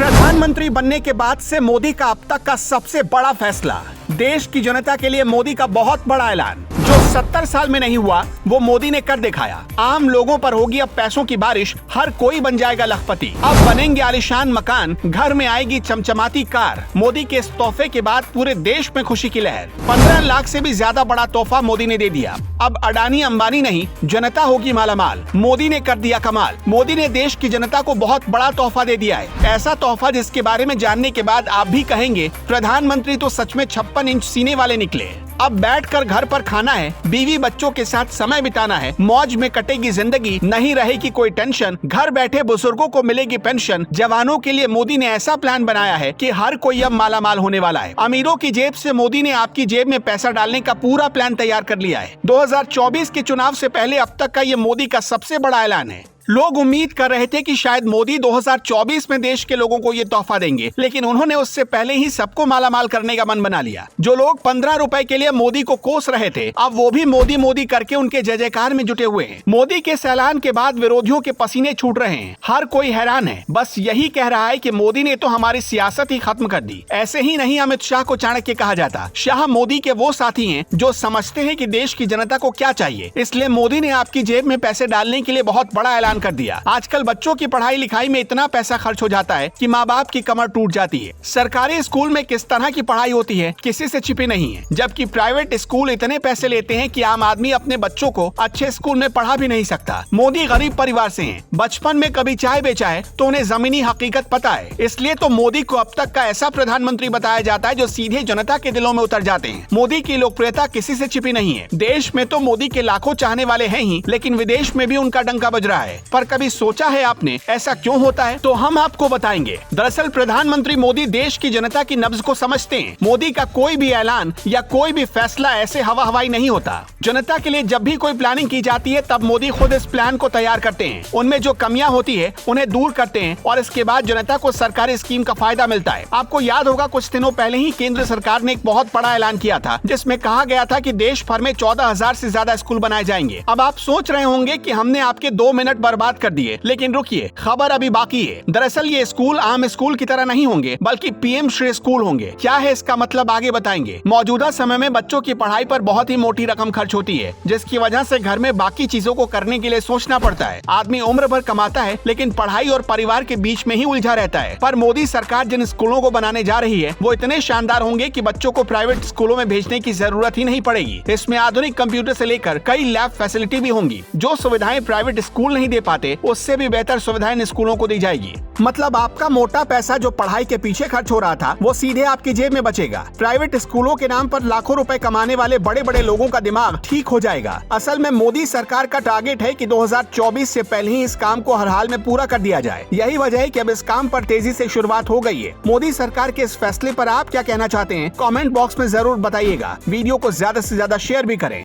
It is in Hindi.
प्रधानमंत्री बनने के बाद से मोदी का अब तक का सबसे बड़ा फैसला, देश की जनता के लिए मोदी का बहुत बड़ा ऐलान। जो 70 साल में नहीं हुआ वो मोदी ने कर दिखाया। आम लोगों पर होगी अब पैसों की बारिश, हर कोई बन जाएगा लखपति। अब बनेंगे आलीशान मकान, घर में आएगी चमचमाती कार। मोदी के इस तोहफे के बाद पूरे देश में खुशी की लहर। 15 लाख से भी ज्यादा बड़ा तोहफा मोदी ने दे दिया। अब अडानी अंबानी नहीं, जनता होगी मालामाल। मोदी ने कर दिया कमाल। मोदी ने देश की जनता को बहुत बड़ा तोहफा दे दिया है। ऐसा तोहफा जिसके बारे में जानने के बाद आप भी कहेंगे प्रधानमंत्री तो सच में 56 इंच सीने वाले निकले। अब बैठकर घर पर खाना है, बीवी बच्चों के साथ समय बिताना है, मौज में कटेगी जिंदगी, नहीं रहेगी कोई टेंशन, घर बैठे बुजुर्गों को मिलेगी पेंशन। जवानों के लिए मोदी ने ऐसा प्लान बनाया है कि हर कोई अब मालामाल होने वाला है। अमीरों की जेब से मोदी ने आपकी जेब में पैसा डालने का पूरा प्लान तैयार कर लिया है। 2024 के चुनाव से पहले अब तक का ये मोदी का सबसे बड़ा ऐलान है। लोग उम्मीद कर रहे थे कि शायद मोदी 2024 में देश के लोगों को ये तोहफा देंगे, लेकिन उन्होंने उससे पहले ही सबको मालामाल करने का मन बना लिया। जो लोग 15 रुपए के लिए मोदी को कोस रहे थे, अब वो भी मोदी मोदी करके उनके जय जयकार में जुटे हुए हैं। मोदी के इस ऐलान के बाद विरोधियों के पसीने छूट रहे हैं। हर कोई हैरान है, बस यही कह रहा है कि मोदी ने तो हमारी सियासत ही खत्म कर दी। ऐसे ही नहीं अमित शाह को चाणक्य कहा जाता। शाह मोदी के वो साथी हैं जो समझते हैं कि देश की जनता को क्या चाहिए। इसलिए मोदी ने आपकी जेब में पैसे डालने के लिए बहुत बड़ा ऐलान कर दिया। आजकल बच्चों की पढ़ाई लिखाई में इतना पैसा खर्च हो जाता है कि माँ बाप की कमर टूट जाती है। सरकारी स्कूल में किस तरह की पढ़ाई होती है किसी से छिपी नहीं है, जबकि प्राइवेट स्कूल इतने पैसे लेते हैं कि आम आदमी अपने बच्चों को अच्छे स्कूल में पढ़ा भी नहीं सकता। मोदी गरीब परिवार से हैं, बचपन में कभी चाय बेचा है तो उन्हें जमीनी हकीकत पता है। इसलिए तो मोदी को अब तक का ऐसा प्रधानमंत्री बताया जाता है जो सीधे जनता के दिलों में उतर जाते हैं। मोदी की लोकप्रियता किसी से छिपी नहीं है। देश में तो मोदी के लाखों चाहने वाले हैं ही, लेकिन विदेश में भी उनका डंका बज रहा है। पर कभी सोचा है आपने ऐसा क्यों होता है? तो हम आपको बताएंगे। दरअसल प्रधानमंत्री मोदी देश की जनता की नब्ज को समझते हैं। मोदी का कोई भी ऐलान या कोई भी फैसला ऐसे हवा हवाई नहीं होता। जनता के लिए जब भी कोई प्लानिंग की जाती है तब मोदी खुद इस प्लान को तैयार करते हैं। उनमें जो कमियां होती है उन्हें दूर करते हैं और इसके बाद जनता को सरकारी स्कीम का फायदा मिलता है। आपको याद होगा कुछ दिनों पहले ही केंद्र सरकार ने एक बहुत बड़ा ऐलान किया था, जिसमें कहा गया था कि देश भर में 14,000 से ज्यादा स्कूल बनाए जाएंगे। अब आप सोच रहे होंगे कि हमने आपके 2 मिनट बर्बाद कर दिए, लेकिन रुकिए, खबर अभी बाकी है। दरअसल ये स्कूल आम स्कूल की तरह नहीं होंगे, बल्कि पीएम श्री स्कूल होंगे। क्या है इसका मतलब आगे बताएंगे। मौजूदा समय में बच्चों की पढ़ाई पर बहुत ही मोटी रकम खर्च होती है, जिसकी वजह से घर में बाकी चीजों को करने के लिए सोचना पड़ता है। आदमी उम्र भर कमाता है, लेकिन पढ़ाई और परिवार के बीच में ही उलझा रहता है। पर मोदी सरकार जिन स्कूलों को बनाने जा रही है वो इतने शानदार होंगे कि बच्चों को प्राइवेट स्कूलों में भेजने की जरूरत ही नहीं पड़ेगी। इसमें आधुनिक कंप्यूटर से लेकर कई लैब फैसिलिटी भी होंगी। जो सुविधाएं प्राइवेट स्कूल नहीं दे पाते, उससे भी बेहतर सुविधाएं स्कूलों को दी जाएगी। मतलब आपका मोटा पैसा जो पढ़ाई के पीछे खर्च हो रहा था वो सीधे आपकी जेब में बचेगा। प्राइवेट स्कूलों के नाम पर लाखों रुपए कमाने वाले बड़े बड़े लोगों का दिमाग ठीक हो जाएगा। असल में मोदी सरकार का टारगेट है कि 2024 से पहले ही इस काम को हर हाल में पूरा कर दिया जाए। यही वजह है कि अब इस काम पर तेजी से शुरुआत हो गई है। मोदी सरकार के इस फैसले पर आप क्या कहना चाहते हैं? कमेंट बॉक्स में जरूर बताइएगा। वीडियो को ज्यादा से ज्यादा शेयर भी करें।